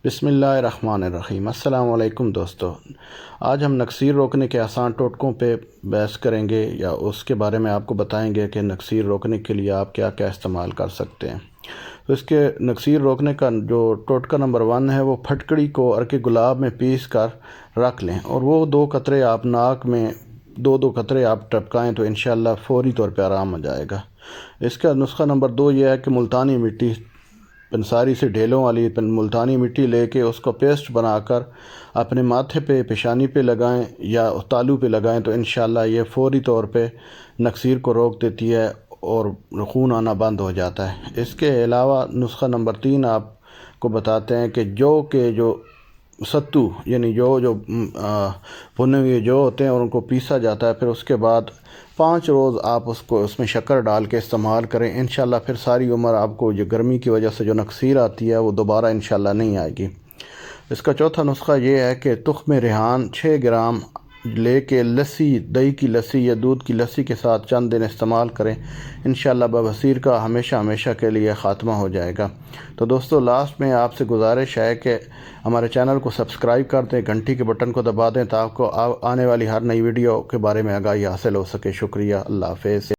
بسم اللہ الرحمن الرحیم۔ السلام علیکم دوستو، آج ہم نکسیر روکنے کے آسان ٹوٹکوں پہ بحث کریں گے یا اس کے بارے میں آپ کو بتائیں گے کہ نکسیر روکنے کے لیے آپ کیا کیا استعمال کر سکتے ہیں۔ تو اس کے نکسیر روکنے کا جو ٹوٹکا نمبر 1 ہے وہ پھٹکڑی کو ارک گلاب میں پیس کر رکھ لیں اور وہ 2 قطرے آپ ناک میں 2 قطرے آپ ٹپکائیں تو انشاءاللہ فوری طور پہ آرام ہو جائے گا۔ اس کا نسخہ نمبر 2 یہ ہے کہ ملتانی مٹی، پنساری سے ڈھیلوں والی ملتانی مٹی لے کے اس کو پیسٹ بنا کر اپنے ماتھے پہ، پیشانی پہ لگائیں یا تالو پہ لگائیں تو انشاءاللہ یہ فوری طور پہ نکسیر کو روک دیتی ہے اور خون آنا بند ہو جاتا ہے۔ اس کے علاوہ نسخہ نمبر 3 آپ کو بتاتے ہیں کہ جو ستو یعنی جو بھنے ہوئے جو ہوتے ہیں اور ان کو پیسا جاتا ہے، پھر اس کے بعد 5 روز آپ اس میں شکر ڈال کے استعمال کریں، انشاءاللہ پھر ساری عمر آپ کو جو گرمی کی وجہ سے جو نکسیر آتی ہے وہ دوبارہ انشاءاللہ نہیں آئے گی۔ اس کا چوتھا نسخہ یہ ہے کہ تخم ریحان 6 گرام لے کے لسی، دہی کی لسی یا دودھ کی لسی کے ساتھ چند دن استعمال کریں، انشاءاللہ بواسیر کا ہمیشہ کے لیے خاتمہ ہو جائے گا۔ تو دوستو، لاسٹ میں آپ سے گزارش ہے کہ ہمارے چینل کو سبسکرائب کر دیں، گھنٹی کے بٹن کو دبا دیں تاکہ آنے والی ہر نئی ویڈیو کے بارے میں آگاہی حاصل ہو سکے۔ شکریہ، اللہ حافظ۔